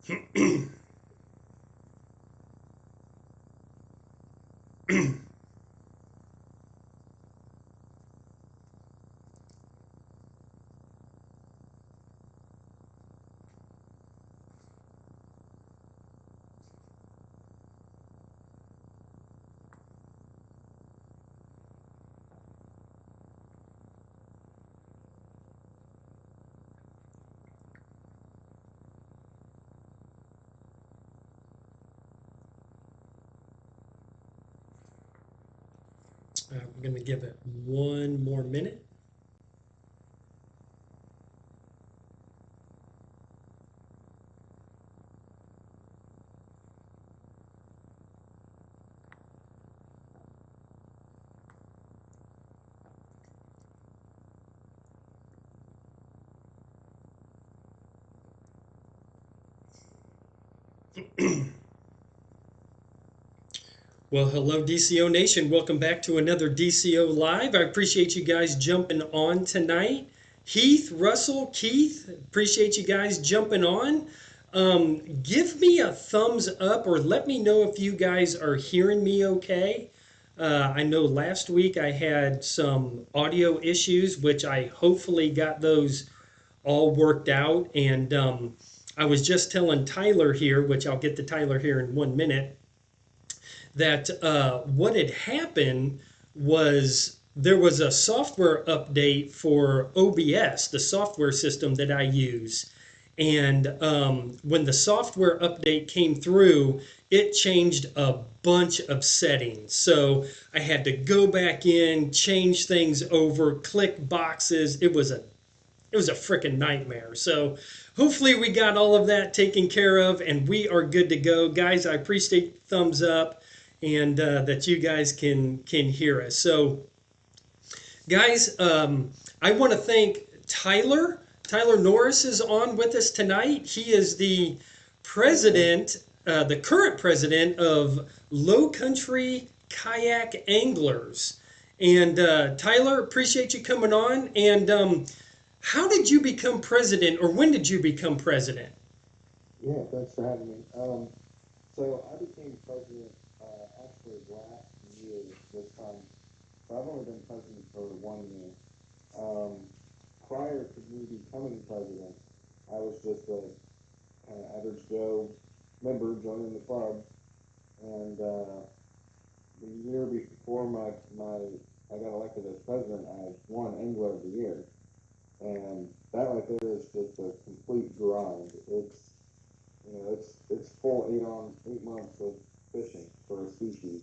We're going to give it one more minute. Well, hello, DCO Nation. Welcome back to another DCO Live. I appreciate you guys jumping on tonight. Heath, Russell, Keith, appreciate you guys jumping on. Give me a thumbs up or let me know if you guys are hearing me okay. I know last week I had some audio issues, which I hopefully got those all worked out. And I was just telling Tyler here, which I'll get to Tyler here in 1 minute, that what had happened was there was a software update for OBS, the software system that I use. And when the software update came through, it changed a bunch of settings. So I had to go back in, change things over, click boxes. It was a freaking nightmare. So hopefully we got all of that taken care of and we are good to go. Guys, I appreciate thumbs up and that you guys can hear us. So guys, I want to thank Tyler. Tyler Norris is on with us tonight. He is the president, the current president of Lowcountry Kayak Anglers. And Tyler, appreciate you coming on. And how did you become president, or when did you become president? Yeah, thanks for having me. So I became president actually last year this time. So I've only been president for 1 year. Prior to me becoming president, I was just a kind of average Joe member joining the club. And the year before I got elected as president, I won Angler of the Year. And that right there is just a complete grind. It's full 8 months of fishing for a species,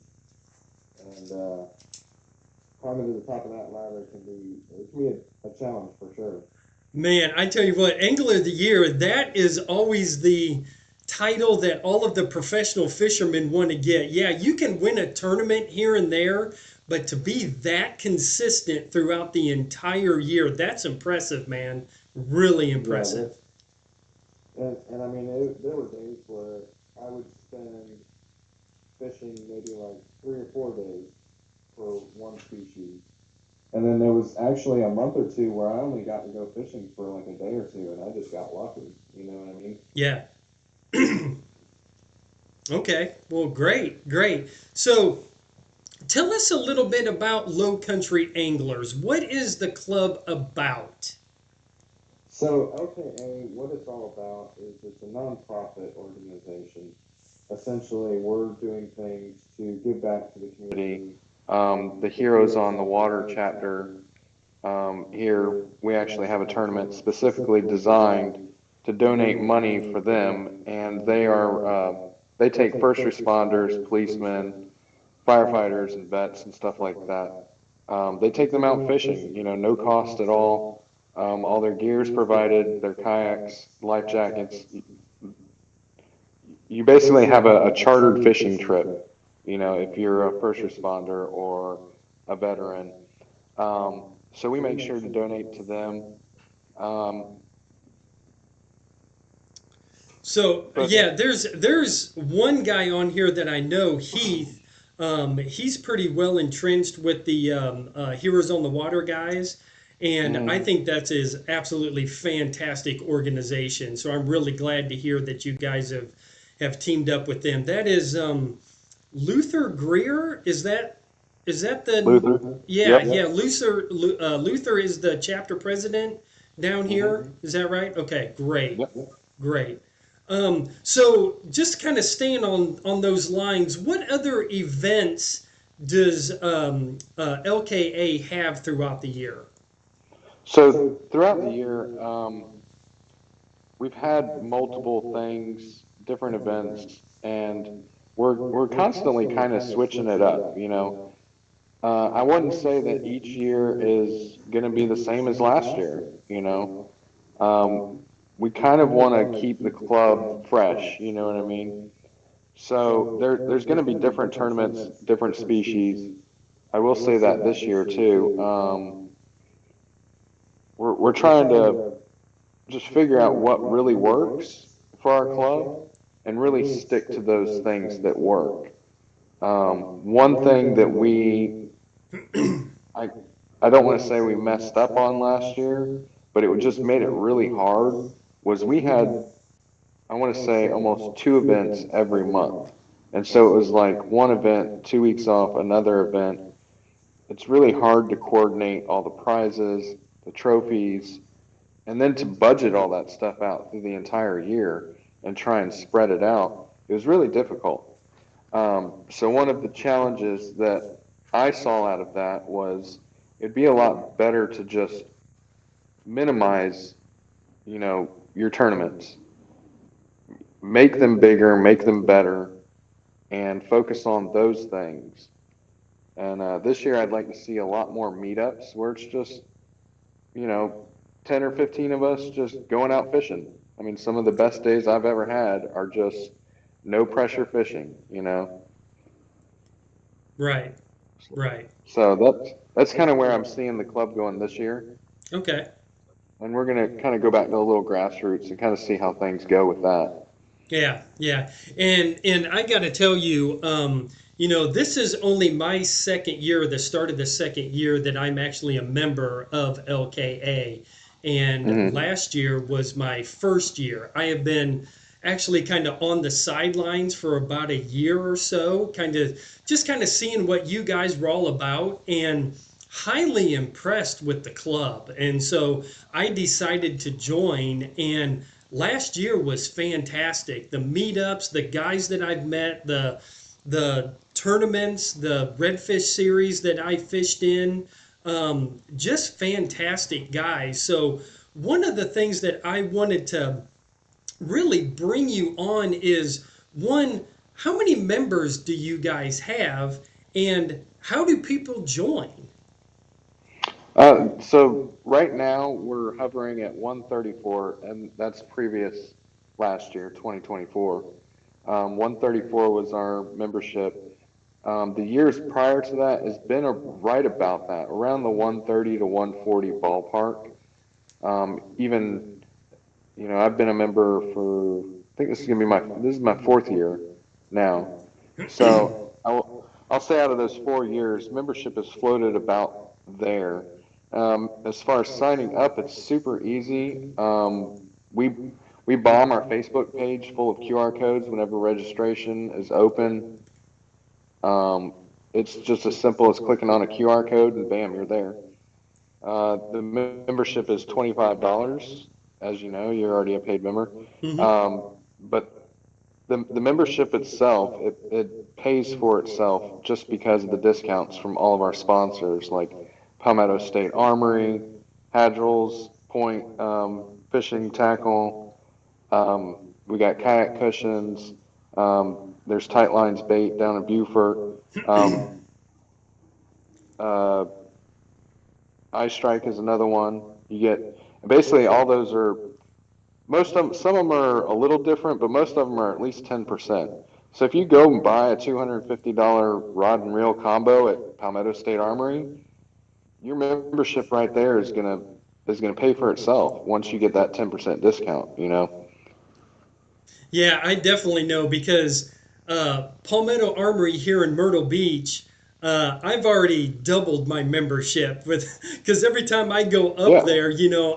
and climbing to the top of that ladder it can be a challenge for sure. Man, I tell you what, Angler of the Year, that is always the title that all of the professional fishermen want to get. Yeah, you can win a tournament here and there, but to be that consistent throughout the entire year, that's impressive, man. Really impressive. And I mean, there were days where I would spend fishing maybe like 3 or 4 days for one species. And then there was actually a month or two where I only got to go fishing for like a day or two, and I just got lucky. You know what I mean? Yeah. Okay. Well, great, great. So tell us a little bit about Low Country Anglers. What is the club about? So LKA, what it's all about is it's a nonprofit organization. Essentially, we're doing things to give back to the community. The Heroes on the Water chapter here, we actually have a tournament specifically designed to donate money for them, and they take first responders, policemen, firefighters, and vets and stuff like that. They take them out fishing, no cost at all. All their gear is provided, their kayaks, life jackets. You basically have a chartered fishing trip, if you're a first responder or a veteran. So we make sure to donate to them. So yeah, there's one guy on here that I know, Heath. He's pretty well entrenched with the Heroes on the Water guys, And I Mm-hmm. think that is absolutely fantastic organization. So I'm really glad to hear that you guys have teamed up with them. That is Luther Greer. Is that the Luther. yeah, Yep. yeah, Luther is the chapter president down Mm-hmm. here. Is that right? Okay, great. Yep. Great. So just kind of staying on those lines, what other events does LKA have throughout the year? So throughout the year, we've had multiple things, different events, and we're constantly kind of switching it up. I wouldn't say that each year is going to be the same as last year. Um, we kind of want to keep the club fresh. You know what I mean? So there's going to be different tournaments, different species. I will say that this year too. We're trying to just figure out what really works for our club and really stick to those things that work. One thing that I, I don't want to say we messed up on last year, but it just made it really hard was we had, I want to say almost two events every month. And so it was like one event, 2 weeks off, another event. It's really hard to coordinate all the prizes, the trophies, and then to budget all that stuff out through the entire year and try and spread it out. It was really difficult. So one of the challenges that I saw out of that was it'd be a lot better to just minimize, your tournaments, make them bigger, make them better, and focus on those things. And this year, I'd like to see a lot more meetups where it's just, you know, 10 or 15 of us just going out fishing. I mean, some of the best days I've ever had are just no pressure fishing. Right, right. So that's kind of where I'm seeing the club going this year. Okay. And we're going to kind of go back to a little grassroots and kind of see how things go with that. Yeah, yeah, and I got to tell you, this is only my second year, the start of the second year that I'm actually a member of LKA, and Hmm. last year was my first year. I have been actually kind of on the sidelines for about a year or so, kind of seeing what you guys were all about, and highly impressed with the club. And so I decided to join, and last year was fantastic. The meetups, the guys that I've met, the tournaments, the redfish series that I fished in, just fantastic guys. So one of the things that I wanted to really bring you on is one, how many members do you guys have, and how do people join? So right now we're hovering at 134, and that's previous last year, 2024. 134 was our membership. The years prior to that has been right about that, around the 130 to 140 ballpark. Even, I've been a member for, I think this is my fourth year now. So I'll say out of those 4 years, membership has floated about there. As far as signing up, it's super easy. We we bomb our Facebook page full of QR codes whenever registration is open. Um, it's just as simple as clicking on a QR code and bam, you're there. The membership is $25. As you know, you're already a paid member. Hmm. But the membership itself, it pays for itself just because of the discounts from all of our sponsors like Palmetto State Armory, Hadrils, Point Fishing Tackle. We got kayak cushions. There's Tight Lines Bait down in Beaufort. Um, uh, Ice Strike is another one. You get basically all those are most of them. Some of them are a little different, but most of them are at least 10%. So if you go and buy a $250 rod and reel combo at Palmetto State Armory, your membership right there is gonna pay for itself once you get that 10% discount. Yeah, I definitely know because Palmetto Armory here in Myrtle Beach, I've already doubled my membership with because every time I go up Yeah. there,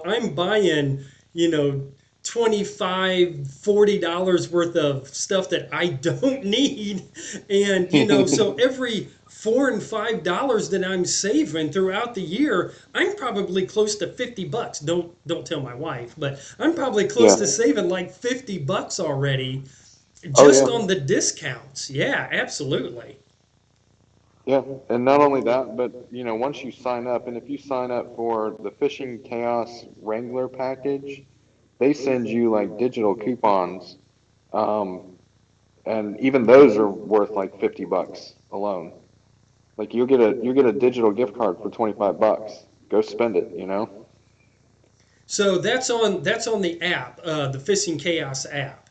I'm buying, you know, 25, $40 worth of stuff that I don't need. And, so every $4 and $5 that I'm saving throughout the year, I'm probably close to 50 bucks. Don't tell my wife, but I'm probably close Yeah. to saving like 50 bucks already Oh just yeah. on the discounts. Yeah, absolutely. Yeah. And not only that, but once you sign up, and if you sign up for the Fishing Chaos Wrangler package, they send you like digital coupons. Um, and even those are worth like 50 bucks alone. Like you'll get a digital gift card for 25 bucks. Go spend it. So that's on the app, the Fishing Chaos app.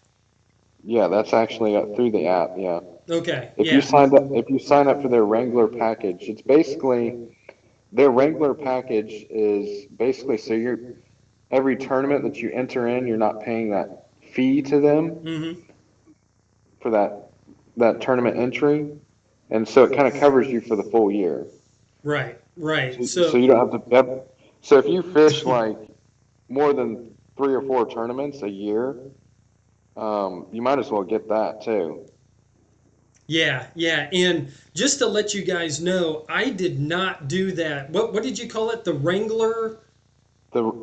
Yeah, that's actually through the app. Yeah. Okay, If you yeah. signed up, if you sign up for their Wrangler package, it's basically their Wrangler package is basically so you're every tournament that you enter in, you're not paying that fee to them Hmm. for that tournament entry, and so it kind of covers you for the full year. Right, right. So So you don't have to. So if you fish like more than 3 or 4 tournaments a year, you might as well get that too. yeah, yeah. And just to let you guys know, I did not do that. What did you call it? The Wrangler.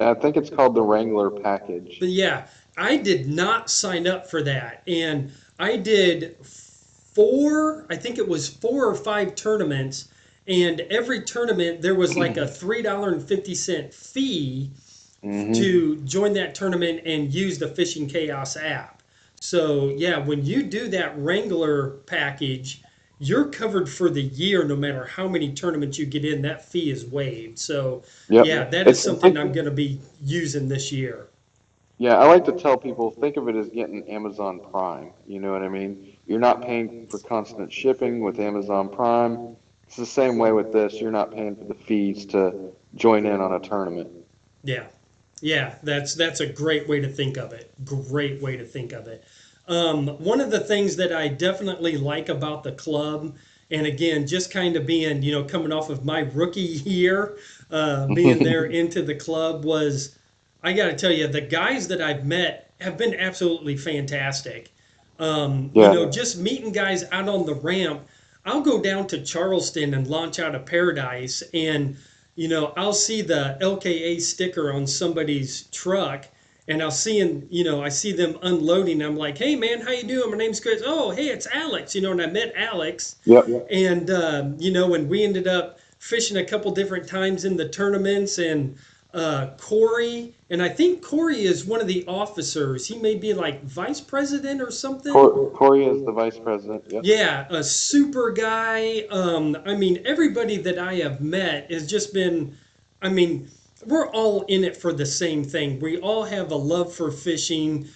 I think it's called the Wrangler package. But yeah, I did not sign up for that. And I did four, I think it was 4 or 5 tournaments. And every tournament, there was like a $3.50 fee Hmm. to join that tournament and use the Fishing Chaos app. So, yeah, when you do that Wrangler package, you're covered for the year no matter how many tournaments you get in. That fee is waived. So, yeah, Yep. that is It's something think I'm going to be using this year. Yeah, I like to tell people think of it as getting Amazon Prime. You know what I mean? You're not paying for constant shipping with Amazon Prime. It's the same way with this. You're not paying for the fees to join in on a tournament. Yeah. Yeah, that's a great way to think of it. Great way to think of it. One of the things that I definitely like about the club, and again, just kind of being, coming off of my rookie year, being there into the club was, I got to tell you, the guys that I've met have been absolutely fantastic. Yeah. Just meeting guys out on the ramp. I'll go down to Charleston and launch out of Paradise, and I'll see the LKA sticker on somebody's truck, and I see them unloading. I'm like, hey man, how you doing? My name's Chris. Oh, hey, it's Alex. And I met Alex, Yep. and and we ended up fishing a couple different times in the tournaments, and Corey, and I think Corey is one of the officers. He may be like vice president or something. Corey is the vice president. Yep. Yeah, a super guy. I mean, everybody that I have met has just been, I mean, we're all in it for the same thing. We all have a love for fishing,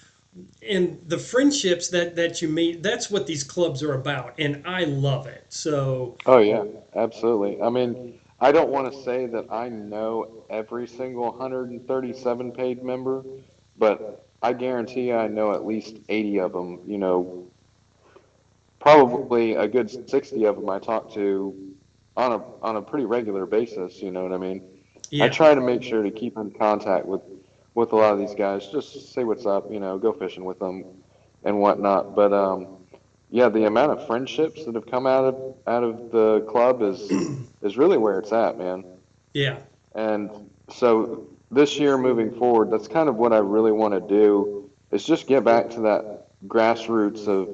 and the friendships that you meet, that's what these clubs are about, and I love it. So, Oh yeah, absolutely. I mean, I don't want to say that I know every single 137 paid member, but I guarantee I know at least 80 of them. Probably a good 60 of them I talk to on a pretty regular basis. You know what I mean? I yeah, try to make sure to keep in contact with a lot of these guys, just say what's up. Go fishing with them and whatnot. But yeah, the amount of friendships that have come out of the club is really where it's at, man. yeah, And so this year moving forward, that's kind of what I really want to do is just get back to that grassroots of,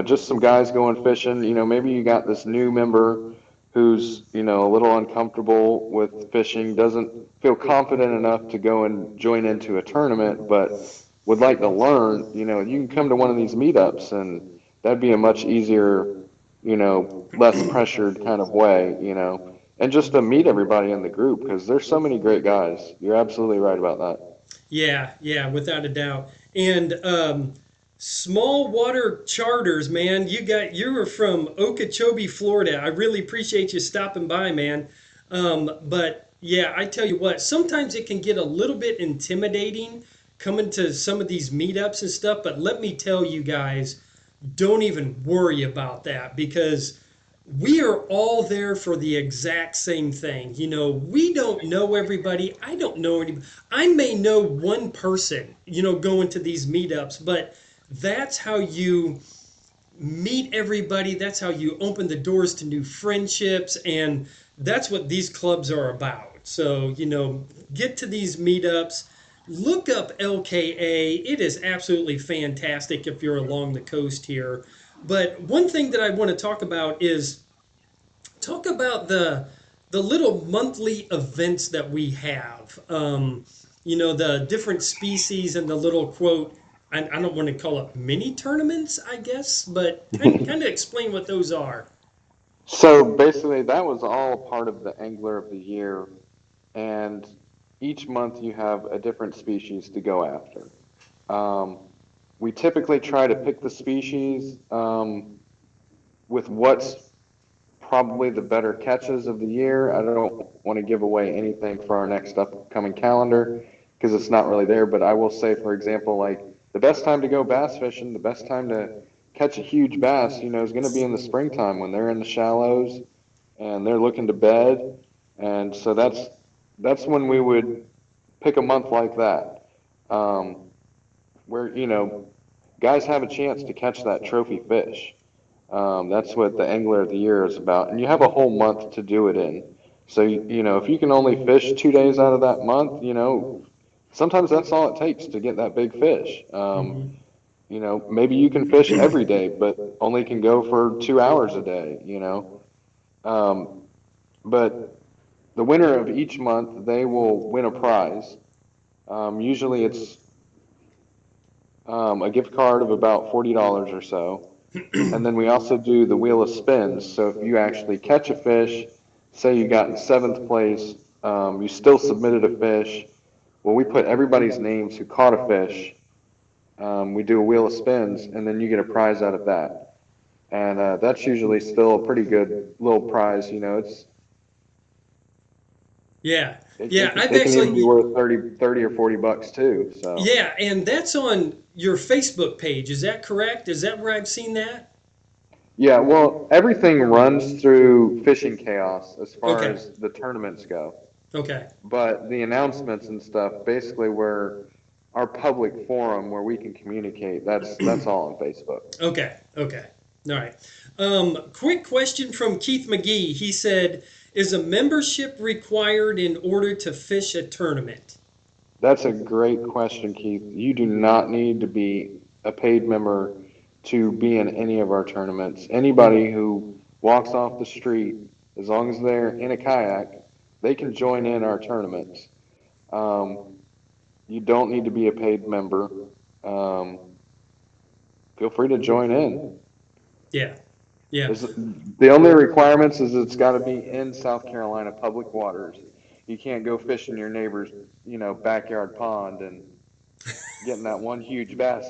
just some guys going fishing. Maybe you got this new member who's, a little uncomfortable with fishing, doesn't feel confident enough to go and join into a tournament, but would like to learn. You can come to one of these meetups and that'd be a much easier, less pressured kind of way. And just to meet everybody in the group because there's so many great guys. You're absolutely right about that. yeah, yeah, without a doubt. And small water charters, man. You were from Okeechobee, Florida. I really appreciate you stopping by, man. But yeah, I tell you what, sometimes it can get a little bit intimidating coming to some of these meetups and stuff. But let me tell you guys, don't even worry about that because we are all there for the exact same thing. We don't know everybody. I don't know anybody. I may know one person, going to these meetups, but that's how you meet everybody. That's how you open the doors to new friendships. And that's what these clubs are about. So, get to these meetups. Look up LKA. It is absolutely fantastic if you're along the coast here. But one thing that I want to talk about is talk about the little monthly events that we have. The different species and the little quote. I don't want to call it mini tournaments, I guess, but kind of explain what those are. So basically, that was all part of the Angler of the Year, and each month you have a different species to go after. Um, we typically try to pick the species with what's probably the better catches of the year. I don't want to give away anything for our next upcoming calendar because it's not really there, but I will say, for example, like the best time to go bass fishing, the best time to catch a huge bass, is going to be in the springtime when they're in the shallows and they're looking to bed. And so that's when we would pick a month like that, um, where guys have a chance to catch that trophy fish. That's what the Angler of the Year is about, and you have a whole month to do it in. So if you can only fish 2 days out of that month, sometimes that's all it takes to get that big fish. Hmm. Maybe you can fish every day, but only can go for 2 hours a day. Um, but the winner of each month, they will win a prize. Usually it's a gift card of about $40 or so. And then we also do the wheel of spins. So if you actually catch a fish, say you got in seventh place, you still submitted a fish. Well, we put everybody's names who caught a fish. We do a wheel of spins, and then you get a prize out of that. And that's usually still a pretty good little prize. Yeah, It, yeah. it, can, I've it can even be actually, worth 30 or $40 too. So. yeah, and that's on your Facebook page. Is that correct? Is that where I've seen that? Yeah, well, everything runs through Fishing Chaos as far Okay, as the tournaments go. okay. But the announcements and stuff, basically, where our public forum where we can communicate, that's all on Facebook. Okay, okay. All right. Quick question from Keith McGee. He said, is a membership required in order to fish a tournament? That's a great question, Keith. You do not need to be a paid member to be in any of our tournaments. Anybody who walks off the street, as long as they're in a kayak, they can join in our tournaments. Um, you don't need to be a paid member. Um, feel free to join in. Yeah, yeah, There's, the only requirements is it's got to be in South Carolina public waters. You can't go fishing your neighbor's, backyard pond and getting that one huge bass.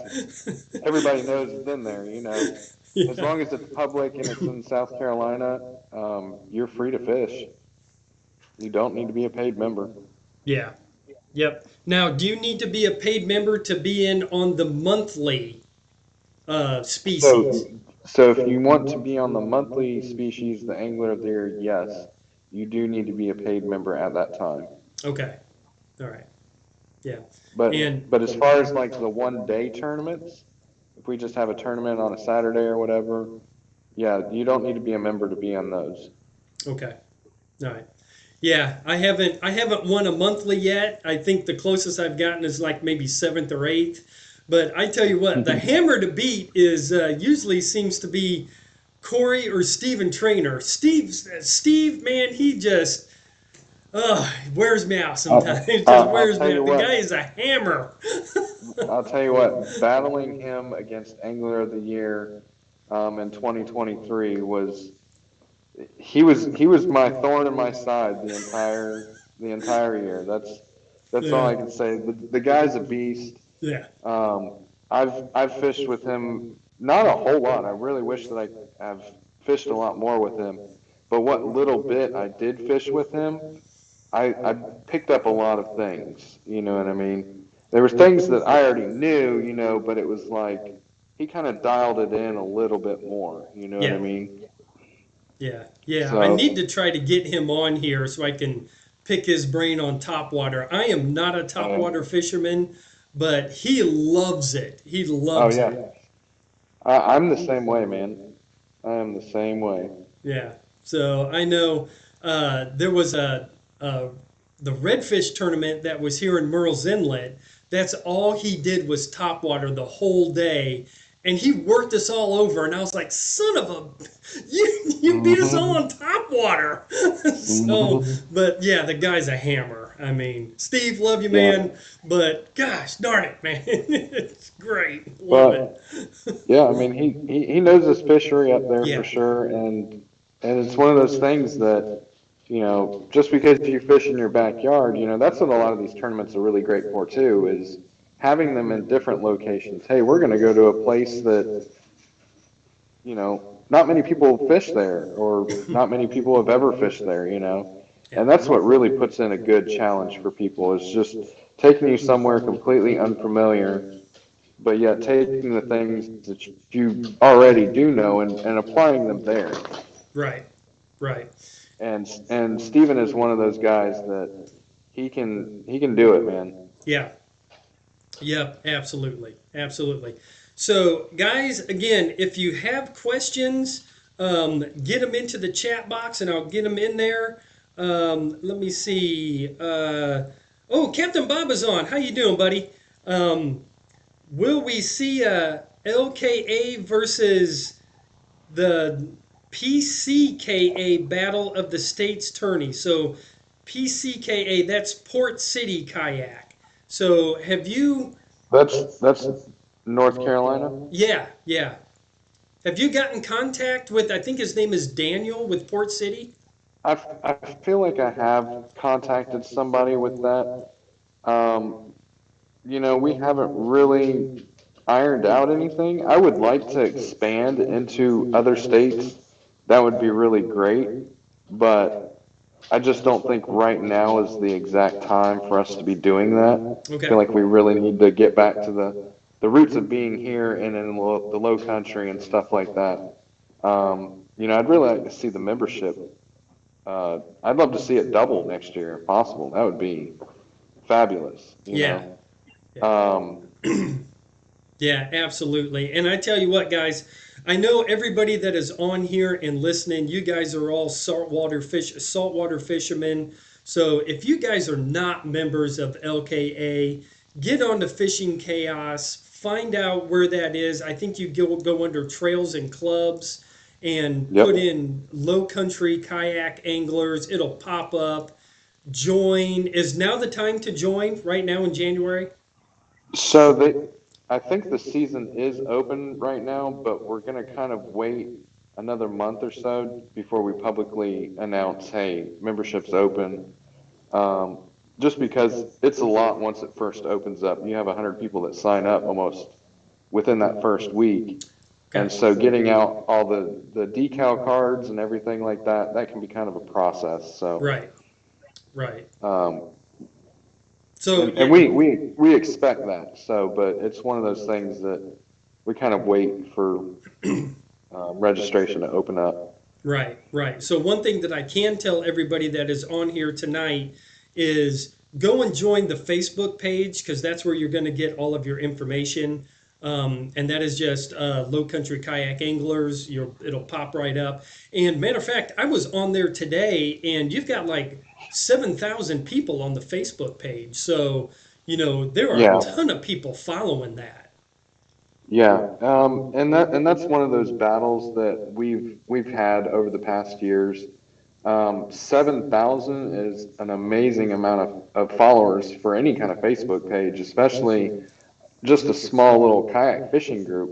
Everybody knows it's in there. As yeah, long as it's public and it's in South Carolina, you're free to fish. You don't need to be a paid member. yeah. Yep. Now, do you need to be a paid member to be in on the monthly So, species? so if you want to be on the monthly species, the Angler of the Year, yes, you do need to be a paid member at that time. Okay. All right. Yeah. But And but as far as like the 1 day tournaments, if we just have a tournament on a Saturday or whatever, yeah, you don't need to be a member to be on those. okay. All right. Yeah, I haven't won a monthly yet. I think the closest I've gotten is like maybe seventh or eighth. But I tell you what, the hammer to beat is usually seems to be Corey or Steven Trainer. Steve, man, he just wears me out sometimes. It just I'll wears tell me you out. The guy what, is a hammer. I'll tell you what, battling him against Angler of the Year in 2023 he was my thorn in my side the entire year. That's all Yeah, I can say. The guy's a beast. yeah, Um, I've fished with him not a whole lot. I really wish that I have fished a lot more with him. But what little bit I did fish with him, I picked up a lot of things. You know what I mean? There were things that I already knew, but it was like he kind of dialed it in a little bit more. You know what I yeah, mean? Yeah. I need So, to try to get him on here so I can pick his brain on topwater. I am not a topwater uh, fisherman, but he loves it. He oh loves yeah, it. I'm the same way, man. I am the same way. Yeah. So I know there was a the redfish tournament that was here in Murrells Inlet. That's all he did was topwater the whole day, and he worked us all over. And I was like, "Son of a, you beat us all Hmm. on topwater." So, Hmm. but yeah, the guy's a hammer. I mean, Steve, love you, Yeah, man, but gosh darn it, man, it's great, love it. but yeah, I mean, he knows his fishery up there for Yeah. sure, and it's one of those things that, just because you fish in your backyard, that's what a lot of these tournaments are really great for too, is having them in different locations. Hey, we're going to go to a place that, not many people fish there, or not many people have ever fished there, Yeah. and that's what really puts in a good challenge for people, is just taking you somewhere completely unfamiliar, but yet taking the things that you already do know and applying them there. Right. Right. And Steven is one of those guys that he can do it, man. Yeah. Yep. Absolutely. Absolutely. So, guys, again, if you have questions, get them into the chat box, and I'll get them in there. Let me see. Oh, Captain Bob is on. How you doing, buddy? Um, will we see a LKA versus the PCKA Battle of the States tourney? So PCKA, that's Port City Kayak. So have you? That's North Carolina. Yeah. Have you gotten contact with? I think his name is Daniel with Port City. I feel like I have contacted somebody with that. Um, we haven't really ironed out anything. I would like to expand into other states. That would be really great, but I just don't think right now is the exact time for us to be doing that. I feel Okay. like we really need to get back to the roots of being here and in the low country and stuff like that. I'd really like to see the membership. I'd love to see it double next year if possible. That would be fabulous. Yeah. Yeah. Um, Yeah, absolutely. And I tell you what, guys, I know everybody that is on here and listening, you guys are all saltwater fishermen. So if you guys are not members of LKA, get on to Fishing Chaos, find out where that is. I think you go under Trails and Clubs and yep. put in Lowcountry Kayak Anglers. It'll pop up. Join. Is now the time to join right now in January? So I think the season is open right now, but we're going to kind of wait another month or so before we publicly announce, hey, membership's open. Um, just because it's a lot once it first opens up. You have 100 people that sign up almost within that first week. And Okay. so getting out all the decal cards and everything like that, that can be kind of a process. So, Right. Right. um, So and yeah, we expect that. So, but it's one of those things that we kind of wait for registration to open up. right. So one thing that I can tell everybody that is on here tonight is go and join the Facebook page because that's where you're going to get all of your information. And that is just Lowcountry Kayak Anglers. It'll pop right up. And matter of fact, I was on there today, and you've got like 7,000 people on the Facebook page. So there are a Yeah, ton of people following that. yeah, and that's one of those battles that we've had over the past years. 7,000 is an amazing amount of followers for any kind of Facebook page, especially just a small little kayak fishing group.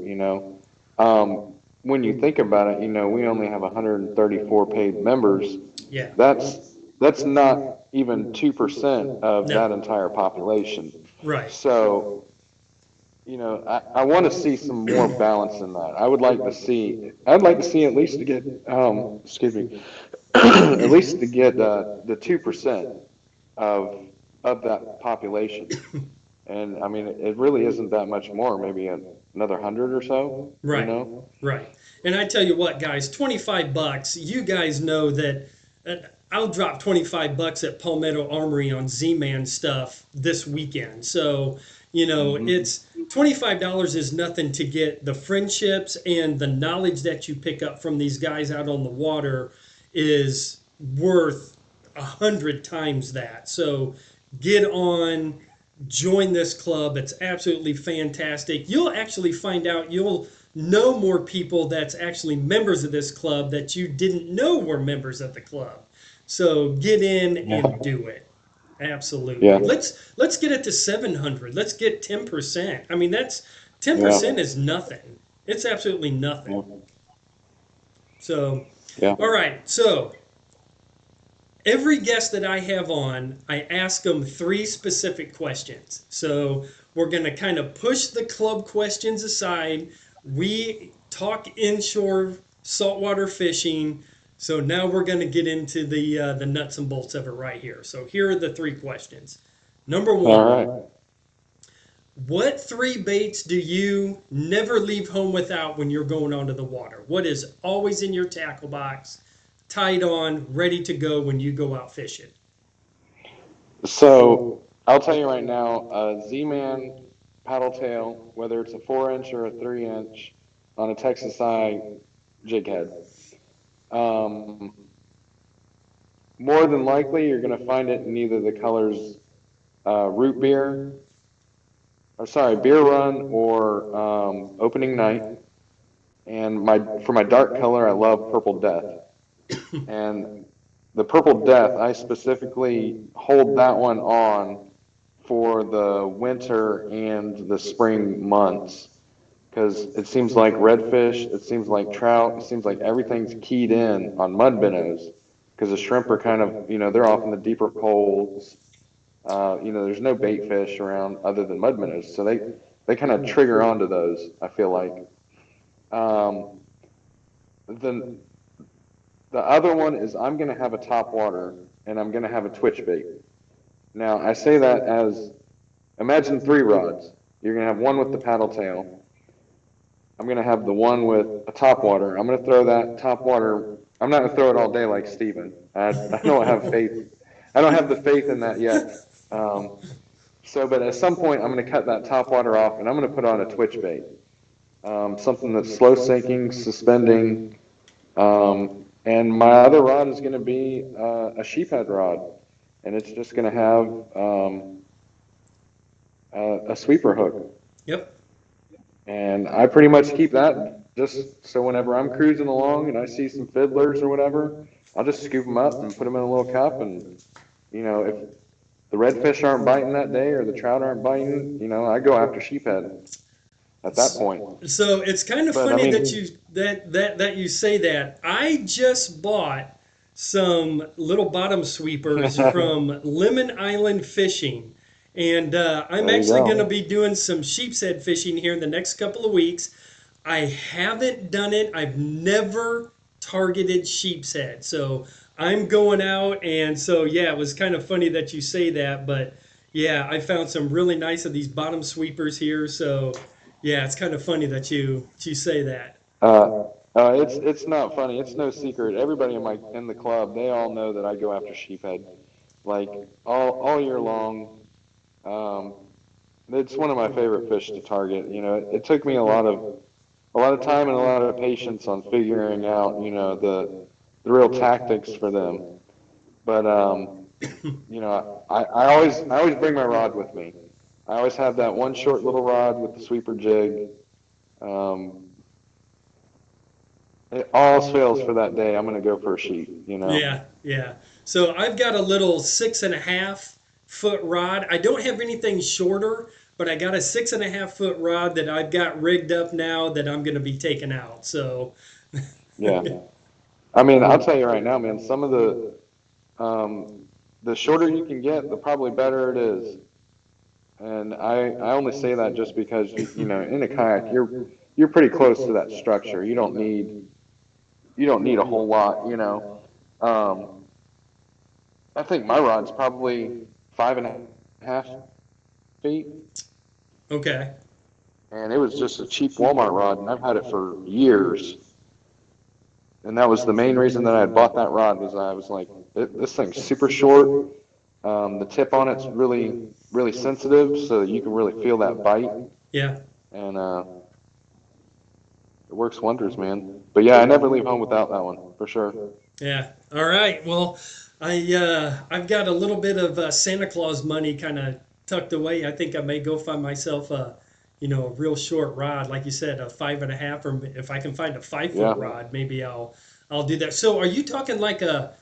Um, when you think about it, we only have 134 paid members. Yeah. That's that's not even 2% of No. that entire population. Right. So, I want to see some more balance in that. I'd like to see at least to get, excuse me, at least to get the 2% of of that population. And I mean, it really isn't that much more, maybe another 100 or so, you Right, know? right. And I tell you what, guys, $25. You guys know that uh, I'll drop $25 at Palmetto Armory on Z-Man stuff this weekend. So, Hmm. it's $25 is nothing to get the friendships and the knowledge that you pick up from these guys out on the water is worth 100 times that. So get on, join this club. It's absolutely fantastic. You'll actually find out, you'll know more people that's actually members of this club that you didn't know were members of the club. So get in Yeah. and do it. Absolutely. Yeah. Let's get it to 700. Let's get 10%. I mean, that's Yeah. 10% is nothing. It's absolutely nothing. Yeah. So, Yeah. all right. So, every guest that I have on, I ask them three specific questions. So we're going to kind of push the club questions aside. We talk inshore saltwater fishing. So now we're going to get into the nuts and bolts of it right here. So here are the three questions. Number All one, right. what three baits do you never leave home without when you're going onto the water? What is always in your tackle box, tied on, ready to go when you go out fishing? So I'll tell you right now, Z-Man paddle tail, whether it's a 4 inch or a 3 inch on a Texas eye jig head. Um, More than likely, you're going to find it in either the colors root beer, or sorry, beer run or opening night. And for my dark color, I love purple death. And the purple death, I specifically hold that one on for the winter and the spring months because it seems like redfish, it seems like trout, it seems like everything's keyed in on mud minnows because the shrimp are kind of, they're off in the deeper pools. There's no bait fish around other than mud minnows, so they kind of trigger onto those. I feel like. Um, then the other one is I'm going to have a top water and I'm going to have a twitch bait. Now I say that as imagine three rods. You're going to have one with the paddle tail. I'm going to have the one with a top water. I'm going to throw that top water. I'm not going to throw it all day like Steven. I don't have faith. I don't have the faith in that yet. Um, but at some point, I'm going to cut that top water off and I'm going to put on a twitch bait, something that's slow sinking, suspending. And my other rod is going to be a sheephead rod, and it's just going to have a sweeper hook. Yep. And I pretty much keep that just so whenever I'm cruising along and I see some fiddlers or whatever, I'll just scoop them up and put them in a little cup. And, if the redfish aren't biting that day or the trout aren't biting, I go after sheephead at that point. So it's kind of But I funny that mean, you say that. I just bought some little bottom sweepers from Lemon Island Fishing, and I'm there you actually going to go. be doing some sheepshead fishing here in the next couple of weeks. I haven't done it. I've never targeted sheepshead, so I'm going out, and so yeah, it was kind of funny that you say that, but yeah, I found some really nice of these bottom sweepers here, so. Yeah, it's kind of funny that you say that. Uh, it's not funny. It's no secret. Everybody in the club, they all know that I go after sheephead, like all year long. Um, it's one of my favorite fish to target. It took me a lot of time and a lot of patience on figuring out, the real tactics for them. But I always bring my rod with me. I always have that one short little rod with the sweeper jig. Um, It all else fails for that day. I'm going to go for a sheep. Yeah, yeah. So I've got a little 6.5 foot rod. I don't have anything shorter, but I got a 6.5 foot rod that I've got rigged up now that I'm going to be taking out. So Yeah. I mean, I'll tell you right now, man, some of um, the shorter you can get, the probably better it is. And I only say that just because, in a kayak, you're pretty close to that structure. You don't need a whole lot. Um, I think my rod's probably 5.5 feet. okay, and it was just a cheap Walmart rod, and I've had it for years. And that was the main reason that I had bought that rod was I was like, this thing's super short. The tip on it's really, really sensitive, so that you can really feel that bite, Yeah. and it works wonders, man. But yeah, I never leave home without that one for sure. Yeah. All right. Well, I've got a little bit of Santa Claus money kind of tucked away. I think I may go find myself a, a real short rod, like you said, a 5.5, or if I can find a 5 foot Yeah, rod, maybe I'll do that. So, are you talking like a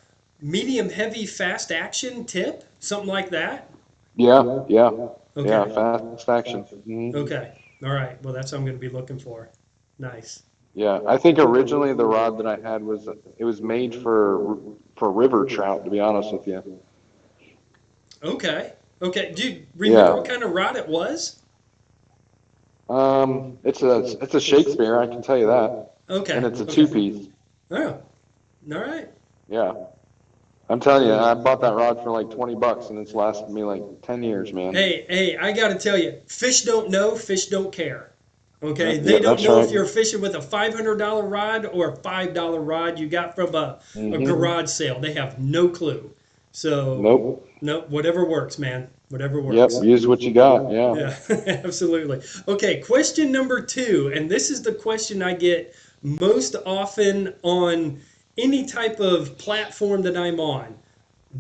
medium heavy fast action tip, something like that? yeah, Okay. fast action. Okay. All right. Well, that's what I'm going to be looking for. Nice. Yeah, I think originally the rod that I had was it was made for river trout, to be honest with you. Okay. Okay. Do you remember Yeah. what kind of rod it was? It's a Shakespeare, I can tell you that, and Okay. it's a two Okay. piece. Oh, all right. Yeah, I'm telling you, I bought that rod for like $20, and it's lasted me like 10 years, man. Hey, I got to tell you, fish don't know, fish don't care. Okay, they Yeah, don't that's know right. if you're fishing with a $500 rod or a $5 rod you got from a Hmm. garage sale. They have no clue. So, Nope. no, whatever works, man. Whatever Yep. works. Use what you got. Yeah. Yeah, absolutely. Okay, question number two, and this is the question I get most often on any type of platform that I'm on.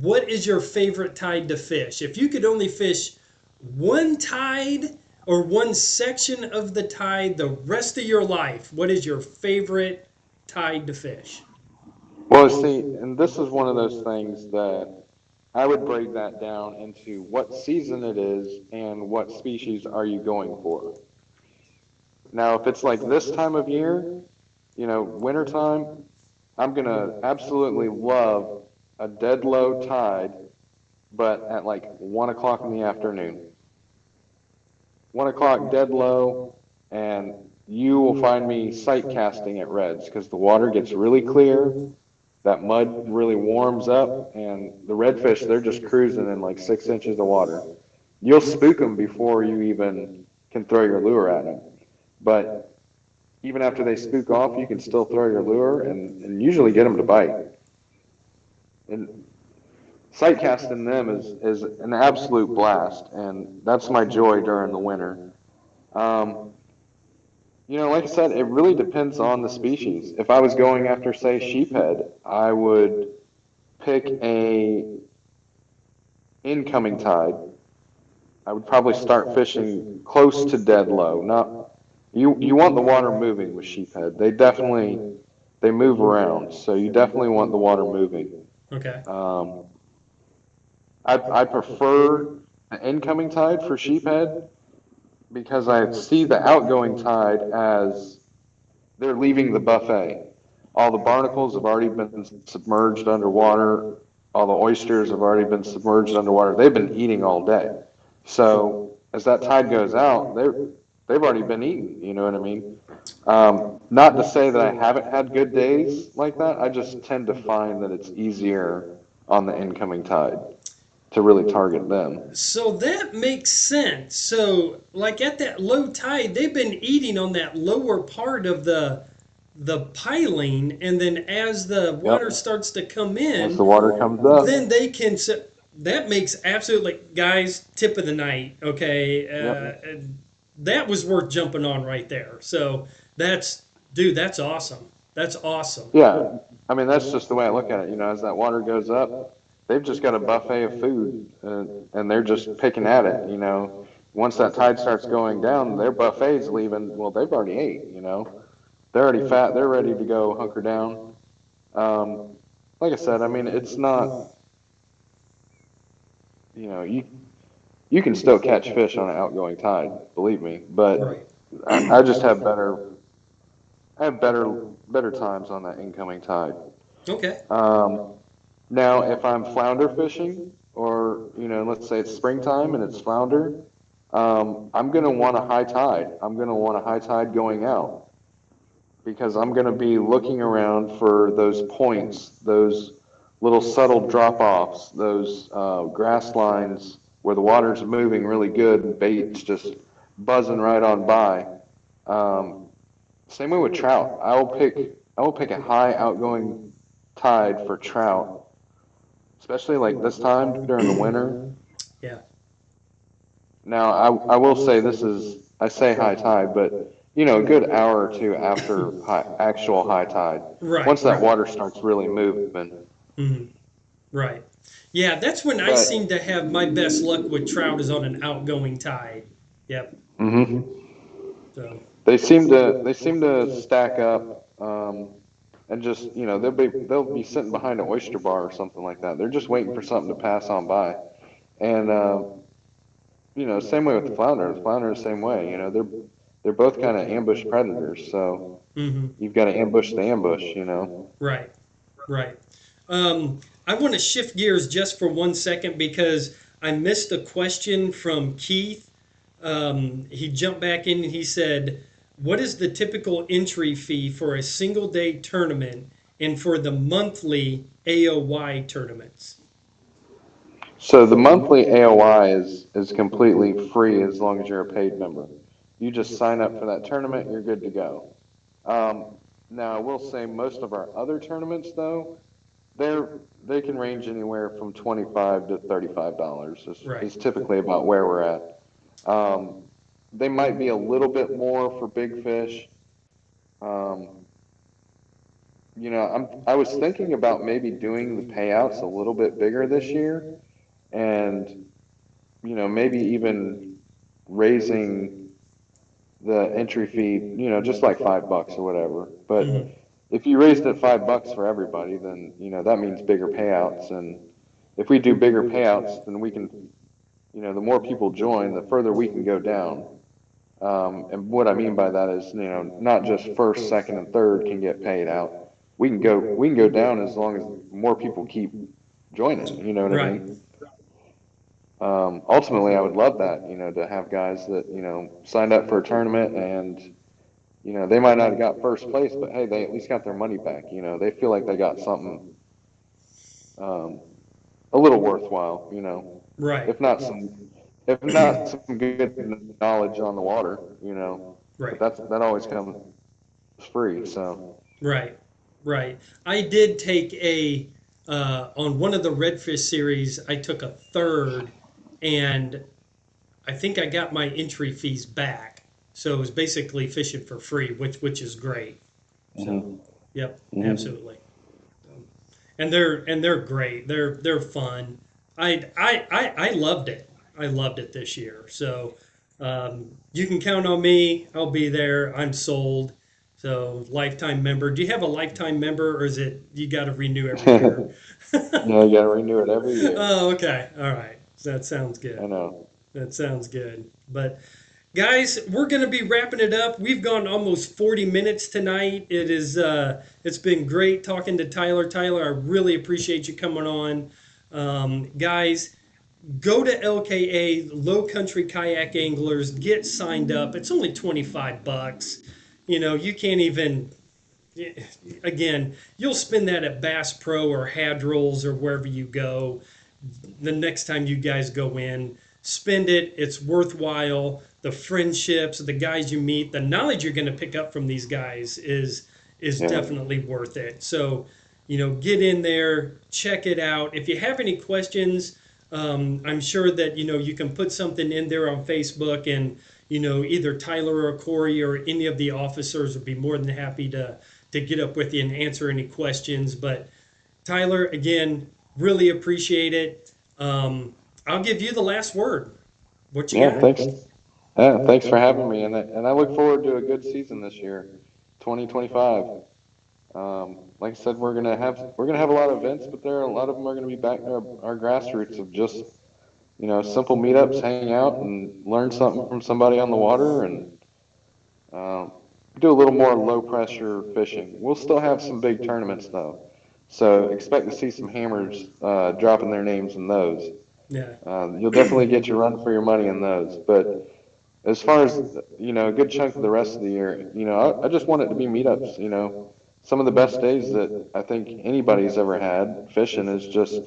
What is your favorite tide to fish? If you could only fish one tide or one section of the tide the rest of your life, what is your favorite tide to fish? Well, see, and this is one of those things that I would break that down into what season it is and what species are you going for. Now, if it's like this time of year, wintertime, I'm gonna absolutely love a dead low tide, but at like 1 o'clock in the afternoon. 1 o'clock dead low, and you will find me sight casting at reds because the water gets really clear, that mud really warms up, and the redfish, they're just cruising in like 6 inches of water. You'll spook them before you even can throw your lure at them. But even after they spook off, you can still throw your lure and usually get them to bite. And sight casting them is an absolute blast, and that's my joy during the winter. Um, like I said, it really depends on the species. If I was going after, say, sheephead, I would pick a incoming tide. I would probably start fishing close to dead low. Not you want the water moving with sheephead. They move around, so you definitely want the water moving. Okay. Um, I prefer an incoming tide for sheephead because I see the outgoing tide as they're leaving the buffet. All the barnacles have already been submerged underwater. All the oysters have already been submerged underwater. They've been eating all day. So as that tide goes out, they've already been eaten. You know what I mean? Not to say that I haven't had good days like that. I just tend to find that it's easier on the incoming tide to really target them. So that makes sense. So, like at that low tide, they've been eating on that lower part of the piling, and then as the Yep. water starts to come As in, the water comes up. then they can. That makes absolutely, guys. Tip of the night. Okay, Yep. that was worth jumping on right there. So that's, dude. That's awesome. That's awesome. Yeah. I mean, that's just the way I look at it. As that water goes up, they've just got a buffet of food, and they're just picking at it. Once that tide starts going down, their buffet's leaving. Well, they've already ate. They're already fat. They're ready to go hunker down. Um, like I said, I mean, it's not. You can still catch fish on an outgoing tide, believe me. But Right. I just have better times on that incoming tide. Okay. Um, Now, if I'm flounder fishing, or let's say it's springtime and it's flounder, I'm gonna want a high tide. I'm gonna want a high tide going out because I'm gonna be looking around for those points, those little subtle drop-offs, those grass lines where the water's moving really good and bait's just buzzing right on by. Um, Same way with trout. I will pick a high outgoing tide for trout, especially like this time during the winter. Yeah. Now, I will say this is, I say high tide, but a good hour or two after actual high tide. Right. Once that Right. water starts really moving. Hmm. Right. Yeah, that's when I But seem to have my best luck with trout is on an outgoing tide. Yep. hmm So. they seem to stack up, and just they'll be sitting behind an oyster bar or something like that. They're just waiting for something to pass on by. And same way with the flounder. The flounder the same way. They're both kind of ambush predators. So Hmm. you've got to ambush the ambush. Right. Right. I want to shift gears just for 1 second because I missed a question from Keith. He jumped back in and he said, "What is the typical entry fee for a single day tournament and for the monthly AOY tournaments?" So the monthly AOI is completely free as long as you're a paid member. You just sign up for that tournament, you're good to go. Um, Now I will say most of our other tournaments though, they're they can range anywhere from $25 to $35 Right. is typically about where we're at. Um, they might be a little bit more for big fish. Um, I was thinking about maybe doing the payouts a little bit bigger this year, and maybe even raising the entry fee, just like $5 or whatever. But Hmm. if you raised it $5 for everybody, then that means bigger payouts. And if we do bigger payouts, then we can, the more people join, the further we can go down. And what I mean by that is, not just first, second, and third can get paid out. We can go down as long as more people keep joining. You know what I Right. mean? Ultimately, I would love that, to have guys that, signed up for a tournament and, they might not have got first place, but hey, they at least got their money back. They feel like they got something, um, a little worthwhile, Right. if not some, if not some good knowledge on the water, but Right. that always comes free. So, Right. Right. I did take on one of the redfish series, I took a third, and I think I got my entry fees back. So it was basically fishing for free, which is great. So, hmm yep, hmm absolutely. And they're great. They're fun. I loved it. I loved it this year. So you can count on me. I'll be there. I'm sold. So lifetime member. Do you have a lifetime member, or is it you got to renew every year? Yeah, you got to renew it every year. Oh, okay. All right. That sounds I good. know. That sounds good. But guys, we're going to be wrapping it up. We've gone almost 40 minutes tonight. It's been great talking to Tyler. Tyler, I really appreciate you coming on. Guys, go to LKA, Low Country Kayak Anglers, get signed up. It's only 25 bucks. You can't even again, you'll spend that at Bass Pro or Hadrils or wherever you go the next time you guys go in. Spend it. It's worthwhile. The friendships, the guys you meet, the knowledge you're going to pick up from these guys is Yeah. definitely worth it. So, get in there, check it out. If you have any questions, I'm sure that you can put something in there on Facebook, and either Tyler or Corey or any of the officers would be more than happy to get up with you and answer any questions. But Tyler, again, really appreciate it. I'll give you the last word. What you Yeah. got? Thanks. Yeah. Thanks for having me. And I look forward to a good season this year, 2025. Like I said, we're gonna have a lot of events, but there are a lot of them are gonna be back to our grassroots of just simple meetups, hang out, and learn something from somebody on the water, and um, do a little more low pressure fishing. We'll still have some big tournaments though, so expect to see some hammers dropping their names in those. Yeah. You'll definitely get your run for your money in those. But as far as a good chunk of the rest of the year, I just want it to be meetups. Some of the best days that I think anybody's ever had fishing is just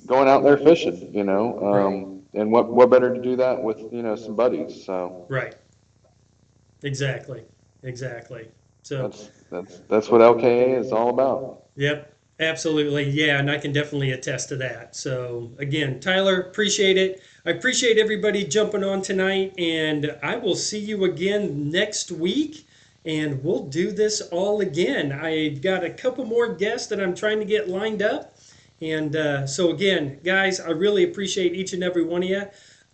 going out there fishing. Right. And what better to do that with some buddies? So Right. Exactly. Exactly. So, That's what LKA is all about. yep, absolutely. Yeah, and I can definitely attest to that. So, again, Tyler, appreciate it. I appreciate everybody jumping on tonight, and I will see you again next week, and we'll do this all again. I've got a couple more guests that I'm trying to get lined up. And so, again, guys, I really appreciate each and every one of you.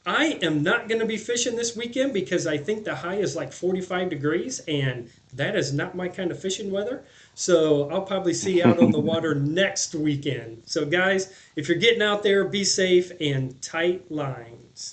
I am not going to be fishing this weekend because I think the high is like 45 degrees, and that is not my kind of fishing weather. So I'll probably see you out on the water next weekend. So, guys, if you're getting out there, be safe and tight lines.